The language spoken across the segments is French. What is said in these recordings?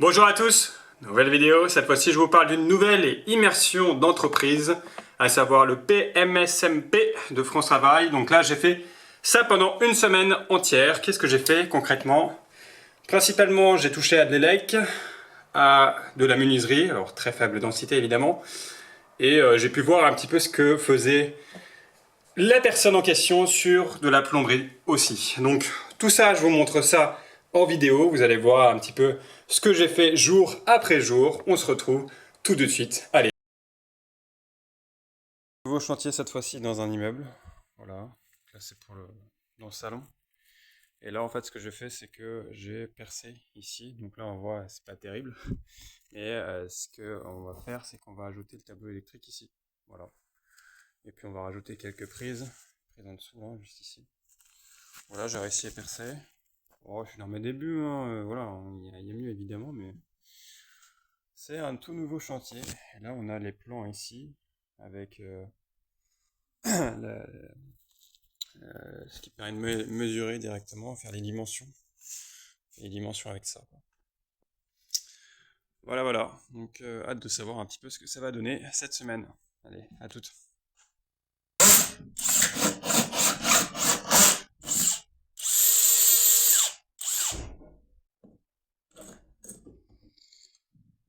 Bonjour à tous, nouvelle vidéo. Cette fois-ci, je vous parle d'une nouvelle immersion d'entreprise, à savoir le PMSMP de France Travail. Donc là, j'ai fait ça pendant une semaine entière. Qu'est-ce que j'ai fait concrètement? Principalement, j'ai touché à de l'élec, à de la menuiserie, alors très faible densité évidemment, et j'ai pu voir un petit peu ce que faisait la personne en question sur de la plomberie aussi. Donc tout ça, je vous montre ça en vidéo. Vous allez voir un petit peu ce que j'ai fait jour après jour. On se retrouve tout de suite. Allez. Nouveau chantier cette fois-ci dans un immeuble. Voilà. Là c'est pour dans le salon. Et là en fait ce que je fais c'est que j'ai percé ici. Donc là on voit c'est pas terrible. Mais ce qu'on va faire c'est qu'on va ajouter le tableau électrique ici. Voilà. Et puis on va rajouter quelques prises en dessous, hein, juste ici. Voilà, j'ai réussi à percer. Oh, je suis dans mes débuts, hein, voilà, il y a mieux évidemment, mais c'est un tout nouveau chantier. Et là, on a les plans ici, avec ce qui permet de mesurer directement, faire les dimensions. Les dimensions avec ça, quoi. Voilà, voilà. Donc, hâte de savoir un petit peu ce que ça va donner cette semaine. Allez, à toutes.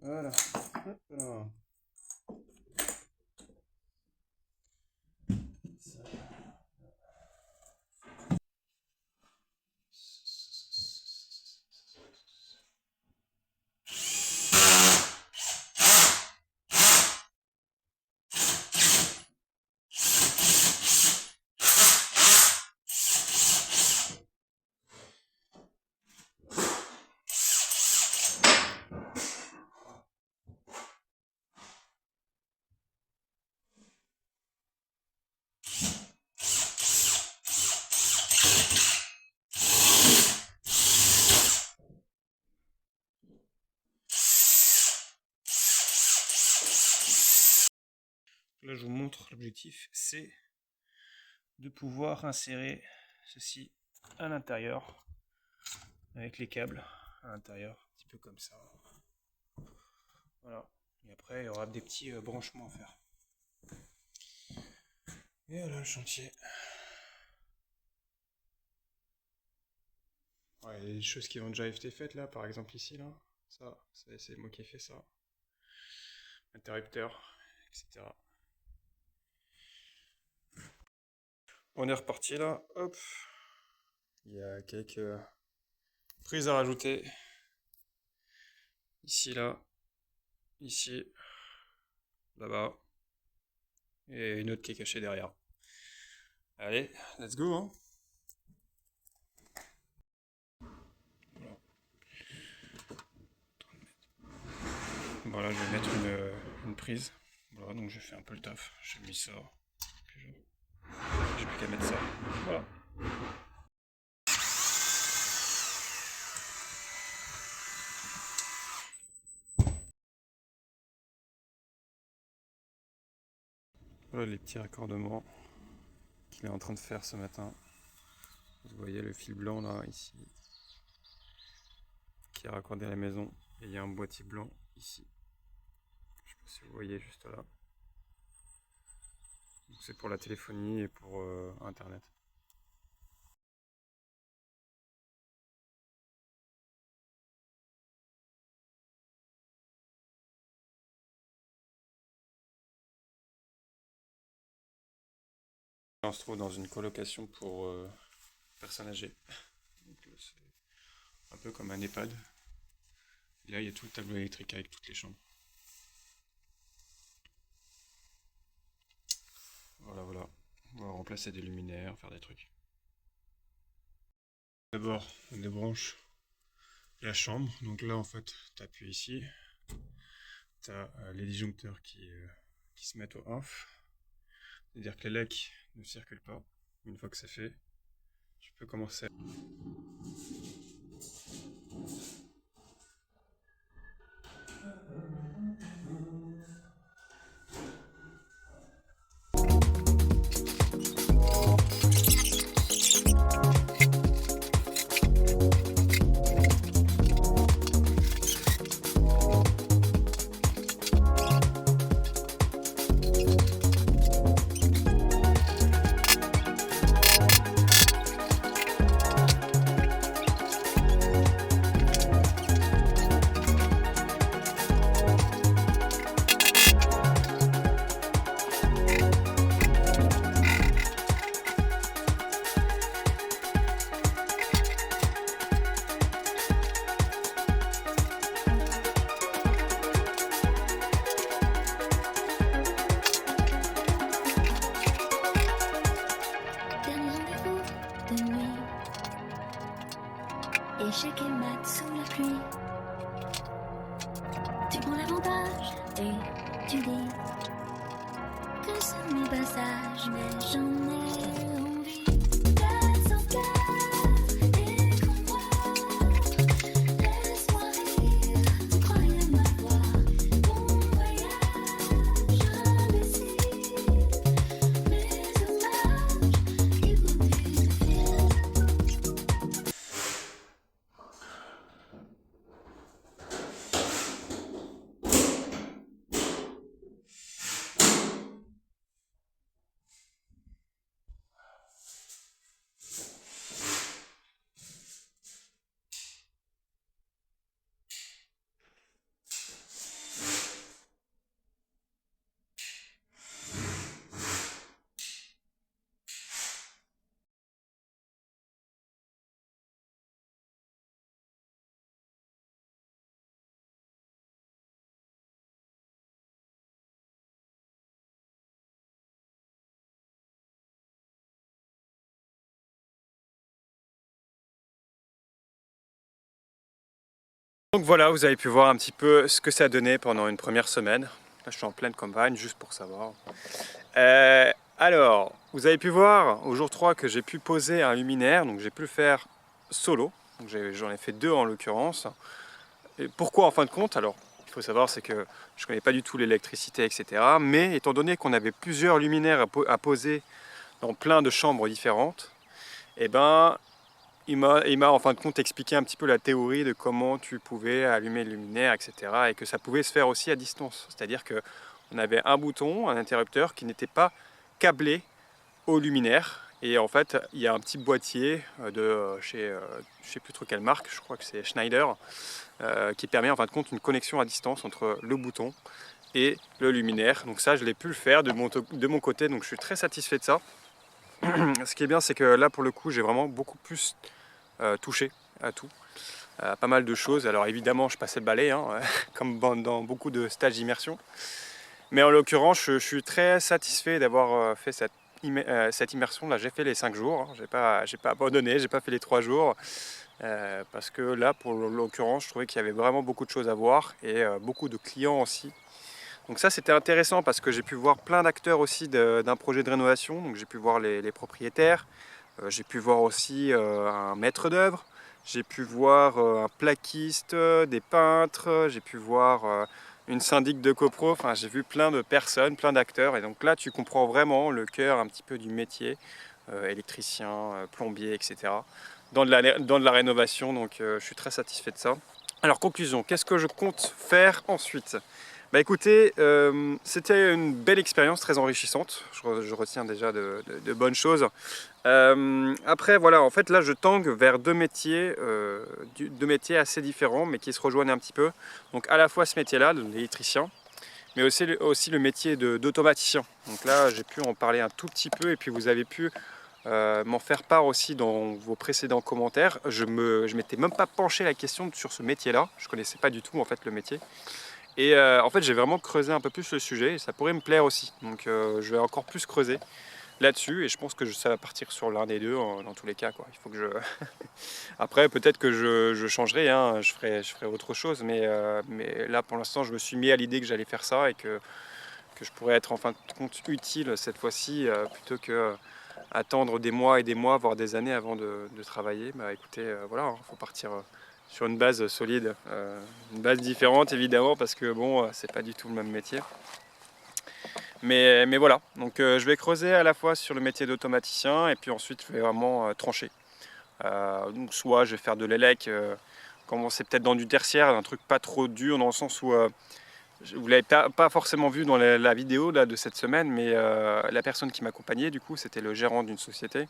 Voilà. Hop là. Là, je vous montre, l'objectif, c'est de pouvoir insérer ceci à l'intérieur, avec les câbles à l'intérieur, un petit peu comme ça. Voilà. Et après, il y aura des petits branchements à faire. Et voilà le chantier. Ouais, il y a des choses qui ont déjà été faites là, par exemple ici, là. Ça, c'est moi qui ai fait ça. Interrupteur, etc. On est reparti là, hop. Il y a quelques prises à rajouter. Ici, là. Ici. Là-bas. Et une autre qui est cachée derrière. Allez, let's go, hein. Voilà, je vais mettre une prise. Voilà, donc j'ai fait un peu le taf. J'ai mis ça. J'ai plus qu'à mettre ça. Voilà. Voilà les petits raccordements qu'il est en train de faire ce matin. Vous voyez le fil blanc là, ici, qui est raccordé à la maison. Et il y a un boîtier blanc ici. Je sais pas si vous voyez juste là. C'est pour la téléphonie et pour Internet. On se trouve dans une colocation pour personnes âgées. C'est un peu comme un EHPAD. Et là, il y a tout le tableau électrique avec toutes les chambres. Voilà, voilà. On va remplacer des luminaires, faire des trucs. D'abord, on débranche la chambre. Donc là, en fait, tu appuies ici. Tu as les disjoncteurs qui se mettent au off. C'est-à-dire que les lecs ne circulent pas. Une fois que c'est fait, tu peux commencer. échecs et maths sous la pluie. Tu prends l'avantage et tu dis que c'est mes passages, mais j'en ai envie. Cœur sans cœur et convoi, laisse-moi rire, croyez ma voix. Bon voyage, imbécile, mes hommages, qui vous disent. Donc voilà, vous avez pu voir un petit peu ce que ça a donné pendant une première semaine. Là, je suis en pleine campagne, juste pour savoir. Alors, vous avez pu voir au jour 3 que j'ai pu poser un luminaire, donc j'ai pu le faire solo. J'en ai fait 2 en l'occurrence. Et pourquoi en fin de compte? Alors, il faut savoir, c'est que je ne connais pas du tout l'électricité, etc. Mais étant donné qu'on avait plusieurs luminaires à poser dans plein de chambres différentes, eh ben, il m'a en fin de compte expliqué un petit peu la théorie de comment tu pouvais allumer le luminaire, etc. Et que ça pouvait se faire aussi à distance. C'est-à-dire qu'on avait un bouton, un interrupteur qui n'était pas câblé au luminaire. Et en fait, il y a un petit boîtier de chez, je ne sais plus trop quelle marque, je crois que c'est Schneider, qui permet en fin de compte une connexion à distance entre le bouton et le luminaire. Donc ça, je l'ai pu le faire de mon côté, donc je suis très satisfait de ça. Ce qui est bien, c'est que là, pour le coup, j'ai vraiment beaucoup plus touché à tout, pas mal de choses. Alors évidemment, je passais le balai, hein, comme dans beaucoup de stages d'immersion. Mais en l'occurrence, je suis très satisfait d'avoir fait cette immersion. Là, j'ai fait les 5 jours, hein. J'ai pas abandonné, j'ai pas fait les 3 jours. Parce que là, pour l'occurrence, je trouvais qu'il y avait vraiment beaucoup de choses à voir et beaucoup de clients aussi. Donc ça, c'était intéressant parce que j'ai pu voir plein d'acteurs aussi d'un projet de rénovation. Donc j'ai pu voir les propriétaires, j'ai pu voir aussi un maître d'œuvre, j'ai pu voir un plaquiste, des peintres, j'ai pu voir une syndic de copro. Enfin, j'ai vu plein de personnes, plein d'acteurs. Et donc là, tu comprends vraiment le cœur un petit peu du métier, électricien, plombier, etc. Dans de la rénovation. Donc je suis très satisfait de ça. Alors conclusion, qu'est-ce que je compte faire ensuite? Bah écoutez, c'était une belle expérience, très enrichissante. Je retiens déjà de bonnes choses. Après, voilà, en fait, là, je tangue vers deux métiers assez différents, mais qui se rejoignent un petit peu. Donc, à la fois ce métier-là, l'électricien, mais aussi le métier d'automaticien. Donc là, j'ai pu en parler un tout petit peu, et puis vous avez pu m'en faire part aussi dans vos précédents commentaires. Je m'étais même pas penché la question sur ce métier-là. Je connaissais pas du tout, en fait, le métier. Et en fait, j'ai vraiment creusé un peu plus le sujet, et ça pourrait me plaire aussi. Donc, je vais encore plus creuser là-dessus, et je pense que ça va partir sur l'un des deux dans tous les cas, quoi. Il faut que je après peut-être que je changerai, hein, je ferai autre chose, mais là pour l'instant je me suis mis à l'idée que j'allais faire ça et que je pourrais être en fin de compte utile cette fois-ci plutôt que attendre des mois et des mois voire des années avant de travailler. Bah écoutez, voilà, hein, faut partir sur une base solide, une base différente évidemment parce que bon, c'est pas du tout le même métier. Mais voilà, donc je vais creuser à la fois sur le métier d'automaticien et puis ensuite je vais vraiment trancher. Donc soit je vais faire de l'élec, commencer peut-être dans du tertiaire, un truc pas trop dur dans le sens où vous l'avez pas forcément vu dans la vidéo là, de cette semaine, mais la personne qui m'accompagnait du coup c'était le gérant d'une société.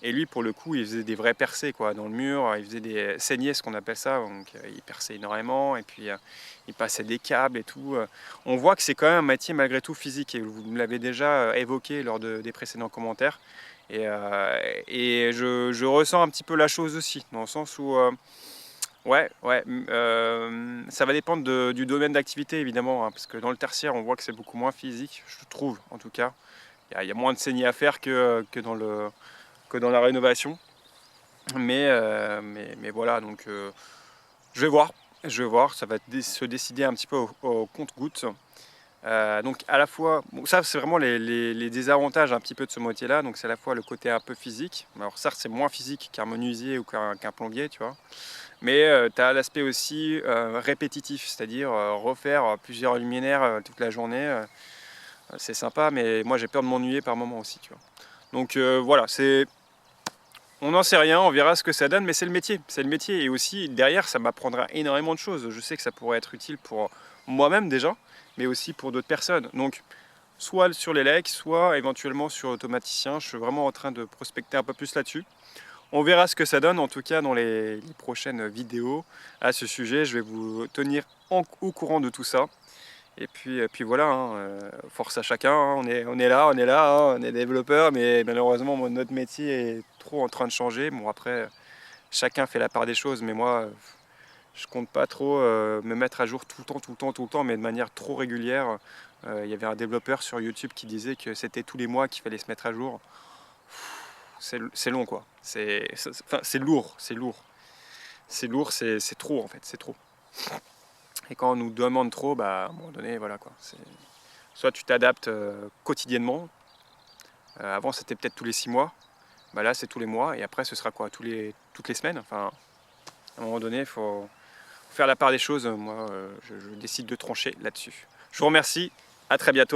Et lui, pour le coup, il faisait des vrais percés quoi, dans le mur, il faisait des saignées, ce qu'on appelle ça, donc il perçait énormément, et puis il passait des câbles et tout. On voit que c'est quand même un métier malgré tout physique, et vous me l'avez déjà évoqué lors des précédents commentaires. Et je ressens un petit peu la chose aussi, dans le sens où, ça va dépendre du domaine d'activité évidemment, hein, parce que dans le tertiaire, on voit que c'est beaucoup moins physique, je trouve en tout cas. Il y a moins de saignées à faire que dans la rénovation. Mais voilà, donc je vais voir, ça va se décider un petit peu au compte-gouttes. Donc à la fois, bon, ça c'est vraiment les désavantages un petit peu de ce métier-là, donc c'est à la fois le côté un peu physique, alors ça c'est moins physique qu'un menuisier ou qu'un plombier, tu vois, mais tu as l'aspect aussi répétitif, c'est-à-dire refaire plusieurs luminaires toute la journée, c'est sympa, mais moi j'ai peur de m'ennuyer par moment aussi, tu vois. Donc voilà, on n'en sait rien, on verra ce que ça donne, mais c'est le métier, et aussi derrière ça m'apprendra énormément de choses. Je sais que ça pourrait être utile pour moi-même déjà, mais aussi pour d'autres personnes. Donc soit sur les legs, soit éventuellement sur automaticien. Je suis vraiment en train de prospecter un peu plus là-dessus. On verra ce que ça donne, en tout cas dans les prochaines vidéos à ce sujet. Je vais vous tenir au courant de tout ça. Et puis voilà, hein, force à chacun, hein, on est là, hein, on est développeurs, mais malheureusement notre métier est trop en train de changer. Bon après, chacun fait la part des choses, mais moi je compte pas trop me mettre à jour tout le temps, mais de manière trop régulière. Il y avait un développeur sur YouTube qui disait que c'était tous les mois qu'il fallait se mettre à jour. C'est long quoi, enfin, c'est lourd, c'est trop en fait, c'est trop. Et quand on nous demande trop, bah, à un moment donné, voilà quoi. Soit tu t'adaptes quotidiennement. Avant, c'était peut-être tous les 6 mois. Bah là, c'est tous les mois. Et après, ce sera quoi, toutes les semaines. Enfin, à un moment donné, il faut faire la part des choses. Moi, je décide de trancher là-dessus. Je vous remercie. À très bientôt.